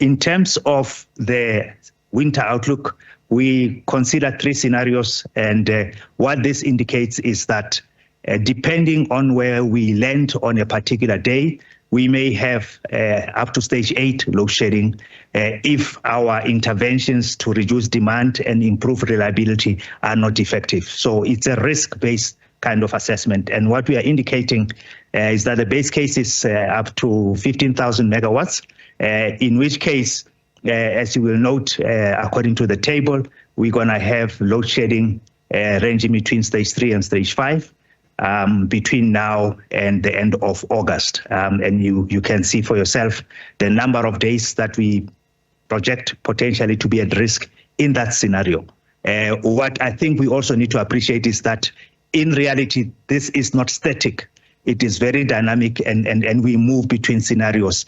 In terms of the winter outlook, we consider 3 scenarios, and what this indicates is that depending on where we land on a particular day, we may have up to stage 8 load shedding if our interventions to reduce demand and improve reliability are not effective. So it's a risk-based kind of assessment. And what we are indicating is that the base case is up to 15,000 megawatts, in which case, as you will note, according to the table, we're going to have load shedding ranging between stage 3 and stage 5 between now and the end of August. And you can see for yourself the number of days that we project potentially to be at risk in that scenario. What I think we also need to appreciate is that in reality, this is not static. It is very dynamic, and we move between scenarios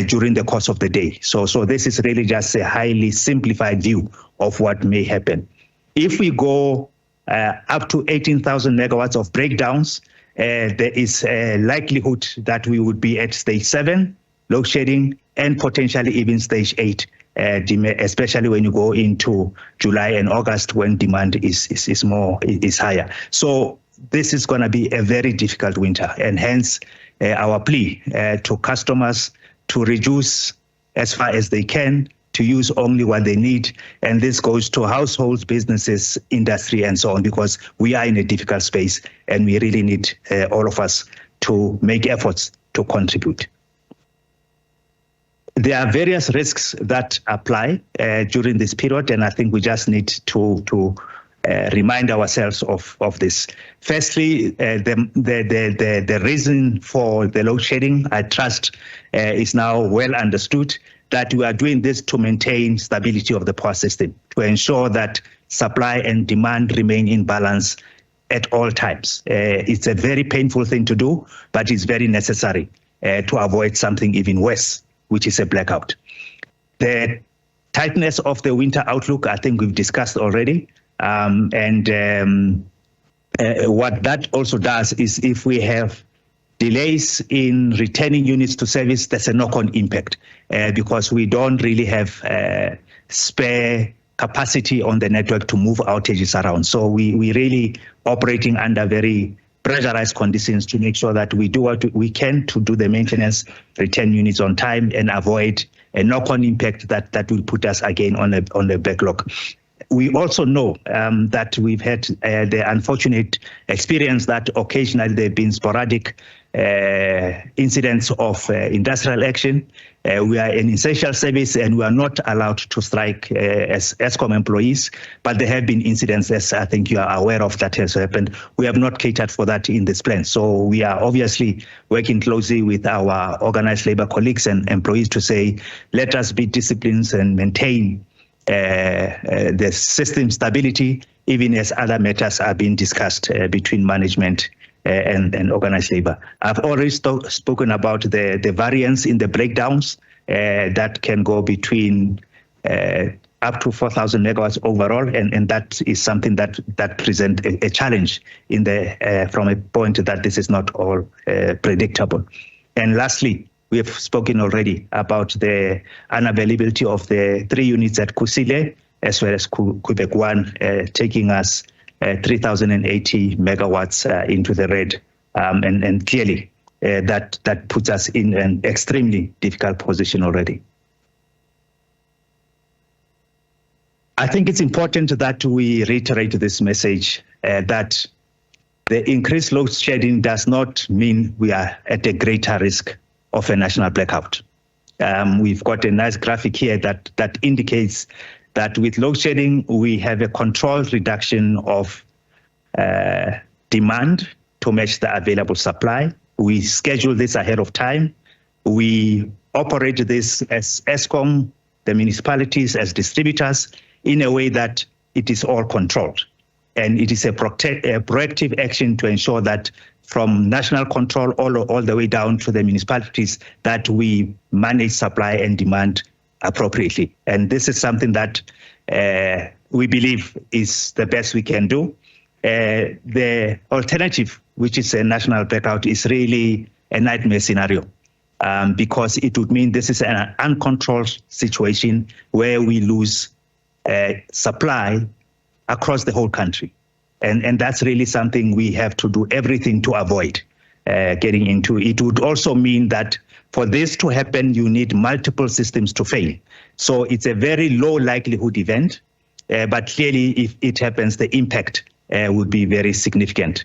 during the course of the day. So this is really just a highly simplified view of what may happen. If we go up to 18,000 megawatts of breakdowns, there is a likelihood that we would be at stage 7 load shedding and potentially even stage 8, especially when you go into July and August when demand is higher. So this is going to be a very difficult winter, and hence our plea to customers to reduce as far as they can, to use only what they need. And this goes to households, businesses, industry, and so on, because we are in a difficult space and we really need all of us to make efforts to contribute. There are various risks that apply during this period, and I think we just need to remind ourselves of this. Firstly, the reason for the load shedding, I trust, is now well understood, that we are doing this to maintain stability of the power system, to ensure that supply and demand remain in balance at all times. It's a very painful thing to do, but it's very necessary to avoid something even worse, which is a blackout. The tightness of the winter outlook, I think we've discussed already. What that also does is, if we have delays in returning units to service, there's a knock-on impact because we don't really have spare capacity on the network to move outages around. So we really operating under very pressurized conditions to make sure that we do what we can to do the maintenance, return units on time, and avoid a knock-on impact that will put us again on a backlog. We also know that we've had the unfortunate experience that occasionally there have been sporadic incidents of industrial action. We are an essential service and we are not allowed to strike as Eskom employees, but there have been incidents, as I think you are aware of, that has happened. We have not catered for that in this plan. So we are obviously working closely with our organized labor colleagues and employees to say, let us be disciplined and maintain the system stability, even as other matters are being discussed between management and organized labor. I've already spoken about the variance in the breakdowns that can go between up to 4,000 megawatts overall, and that is something that presents a challenge in from a point that this is not all predictable. And lastly, we have spoken already about the unavailability of the 3 units at Kusile, as well as Quebec 1, taking us 3,080 megawatts into the red. And clearly, that puts us in an extremely difficult position already. I think it's important that we reiterate this message that the increased load shedding does not mean we are at a greater risk of a national blackout. We've got a nice graphic here that indicates that with load shedding, we have a controlled reduction of demand to match the available supply. We schedule this ahead of time. We operate this as Eskom, the municipalities as distributors, in a way that it is all controlled. And it is a proactive action to ensure that from national control all the way down to the municipalities, that we manage supply and demand appropriately. And this is something that we believe is the best we can do. The alternative, which is a national blackout, is really a nightmare scenario. because it would mean this is an uncontrolled situation where we lose supply across the whole country. And that's really something we have to do everything to avoid getting into. It would also mean that for this to happen, you need multiple systems to fail. So it's a very low likelihood event, but clearly if it happens, the impact would be very significant.